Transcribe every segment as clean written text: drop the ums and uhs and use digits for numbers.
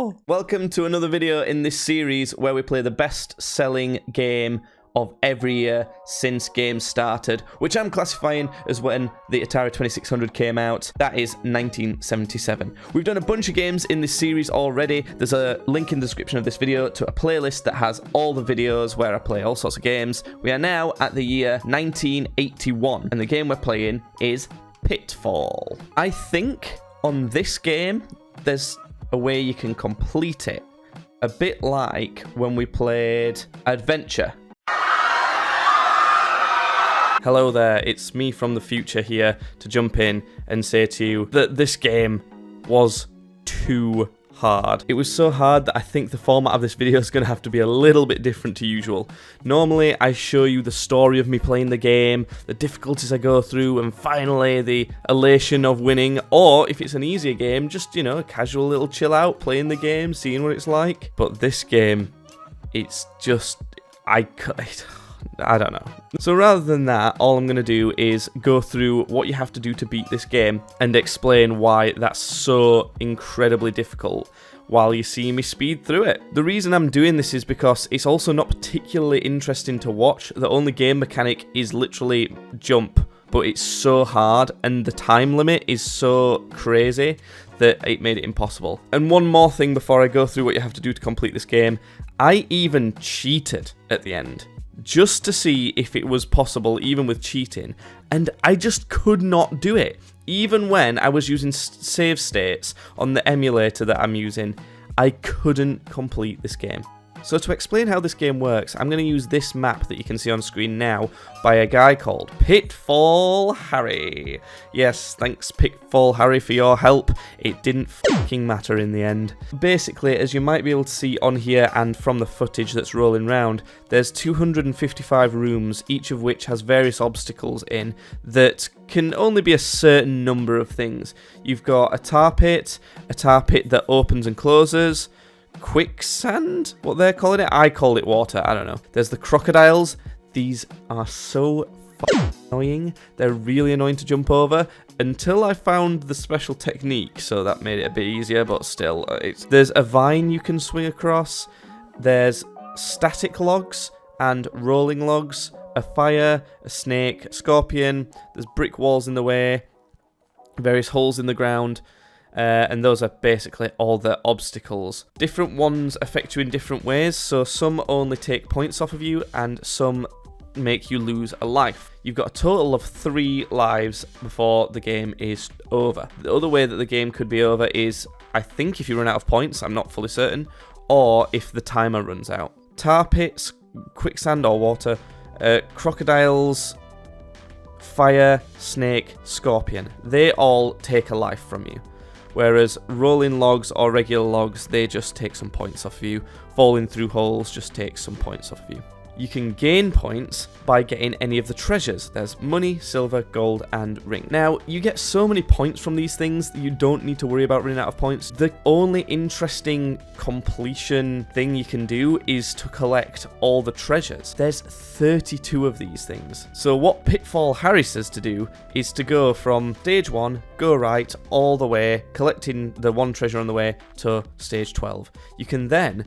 Oh! Welcome to another video in this series where we play the best-selling game of every year since games started, which I'm classifying as when the Atari 2600 came out. That is 1977. We've done a bunch of games in this series already. There's a link in the description of this video to a playlist that has all the videos where I play all sorts of games. We are now at the year 1981, and the game we're playing is Pitfall. I think on this game, there's a way you can complete it. A bit like when we played Adventure. Hello there, it's me from the future here to jump in and say to you that this game was too hard. It was so hard that I think the format of this video is going to have to be a little bit different to usual. Normally, I show you the story of me playing the game, the difficulties I go through, and finally the elation of winning. Or, if it's an easier game, just, you know, a casual little chill out, playing the game, seeing what it's like. But this game, it's just... I don't know. So rather than that, all I'm going to do is go through what you have to do to beat this game and explain why that's so incredibly difficult while you see me speed through it. The reason I'm doing this is because it's also not particularly interesting to watch. The only game mechanic is literally jump, but it's so hard and the time limit is so crazy that it made it impossible. And one more thing before I go through what you have to do to complete this game, I even cheated at the end, just to see if it was possible even with cheating, and I just could not do it. Even when I was using save states on the emulator that I'm using, I couldn't complete this game. So to explain how this game works, I'm going to use this map that you can see on screen now by a guy called Pitfall Harry. Yes, thanks Pitfall Harry for your help. It didn't fucking matter in the end. Basically, as you might be able to see on here and from the footage that's rolling round, there's 255 rooms, each of which has various obstacles in that can only be a certain number of things. You've got a tar pit that opens and closes, quicksand, what they're calling it. I call it water, I don't know. There's the crocodiles. These are so annoying. They're really annoying to jump over until I found the special technique, so that made it a bit easier, but still, there's a vine you can swing across. There's static logs and rolling logs, a fire, a snake, a scorpion. There's brick walls in the way, various holes in the ground. And those are basically all the obstacles. Different ones affect you in different ways, so some only take points off of you and some make you lose a life. You've got a total of 3 lives before the game is over. The other way that the game could be over is, I think, if you run out of points, I'm not fully certain, or if the timer runs out. Tar pits, quicksand or water, crocodiles, fire, snake, scorpion, they all take a life from you. Whereas rolling logs or regular logs, they just take some points off of you. Falling through holes just takes some points off of you. You can gain points by getting any of the treasures. There's money, silver, gold, and ring. Now, you get so many points from these things that you don't need to worry about running out of points. The only interesting completion thing you can do is to collect all the treasures. There's 32 of these things. So what Pitfall Harry says to do is to go from stage 1, go right, all the way, collecting the one treasure on the way to stage 12. You can then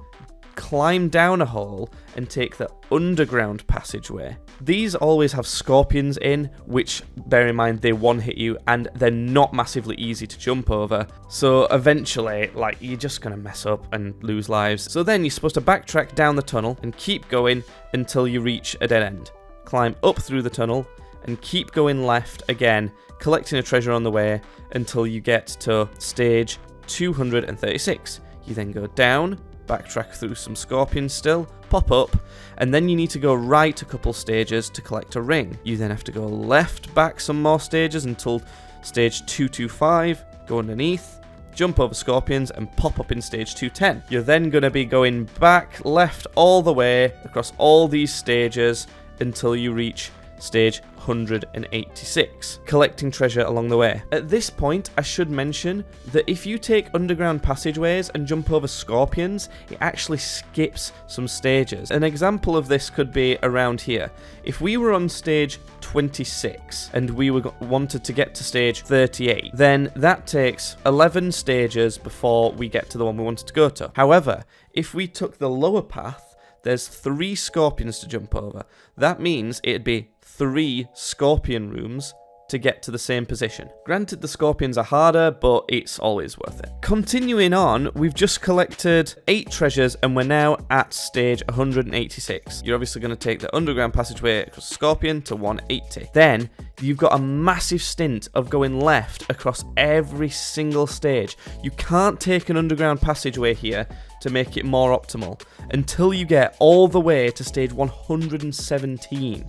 climb down a hole and take the underground passageway. These always have scorpions in, which, bear in mind, they one-hit you and they're not massively easy to jump over. So eventually, like, you're just gonna mess up and lose lives. So then you're supposed to backtrack down the tunnel and keep going until you reach a dead end. Climb up through the tunnel and keep going left again, collecting a treasure on the way until you get to stage 236. You then go down, backtrack through some scorpions still, pop up, and then you need to go right a couple stages to collect a ring. You then have to go left back some more stages until stage 225, go underneath, jump over scorpions, and pop up in stage 210. You're then going to be going back left all the way across all these stages until you reach stage 186, collecting treasure along the way. At this point, I should mention that if you take underground passageways and jump over scorpions, it actually skips some stages. An example of this could be around here. If we were on stage 26 and we wanted to get to stage 38, then that takes 11 stages before we get to the one we wanted to go to. However, if we took the lower path, there's 3 scorpions to jump over. That means it'd be 3 scorpion rooms to get to the same position. Granted, the scorpions are harder, but it's always worth it. Continuing on, we've just collected 8 treasures and we're now at stage 186. You're obviously going to take the underground passageway across Scorpion to 180. Then, you've got a massive stint of going left across every single stage. You can't take an underground passageway here to make it more optimal until you get all the way to stage 117.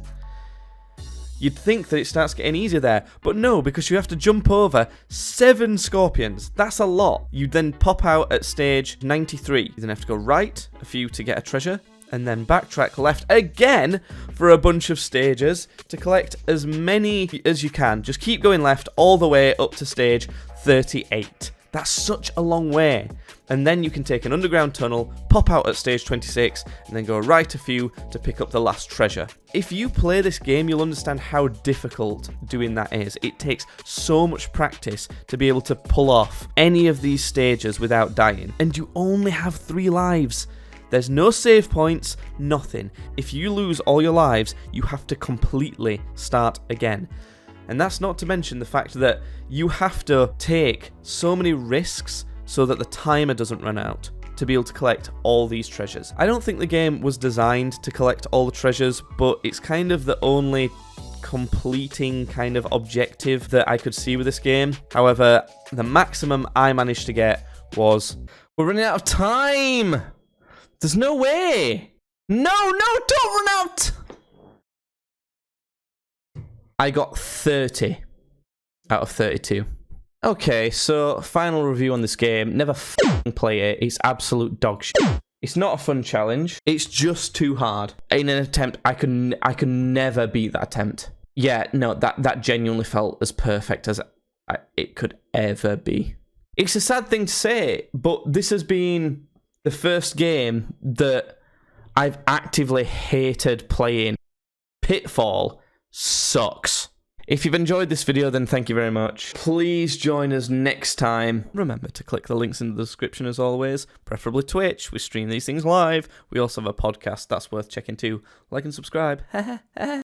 You'd think that it starts getting easier there, but no, because you have to jump over 7 scorpions. That's a lot. You then pop out at stage 93. You then have to go right a few to get a treasure, and then backtrack left again for a bunch of stages to collect as many as you can. Just keep going left all the way up to stage 38. That's such a long way. And then you can take an underground tunnel, pop out at stage 26, and then go right a few to pick up the last treasure. If you play this game, you'll understand how difficult doing that is. It takes so much practice to be able to pull off any of these stages without dying. And you only have 3 lives. There's no save points, nothing. If you lose all your lives, you have to completely start again. And that's not to mention the fact that you have to take so many risks so that the timer doesn't run out to be able to collect all these treasures. I don't think the game was designed to collect all the treasures, but it's kind of the only completing kind of objective that I could see with this game. However, the maximum I managed to get was... We're running out of time! There's no way! No, don't run out! I got 30 out of 32. Okay, so final review on this game. Never f***ing play it. It's absolute dog shit. It's not a fun challenge. It's just too hard. In an attempt, I can never beat that attempt. Yeah, no, that genuinely felt as perfect as it could ever be. It's a sad thing to say, but this has been the first game that I've actively hated playing. Pitfall sucks. If you've enjoyed this video, then thank you very much. Please join us next time. Remember to click the links in the description as always, preferably Twitch. We stream these things live. We also have a podcast that's worth checking too. Like and subscribe.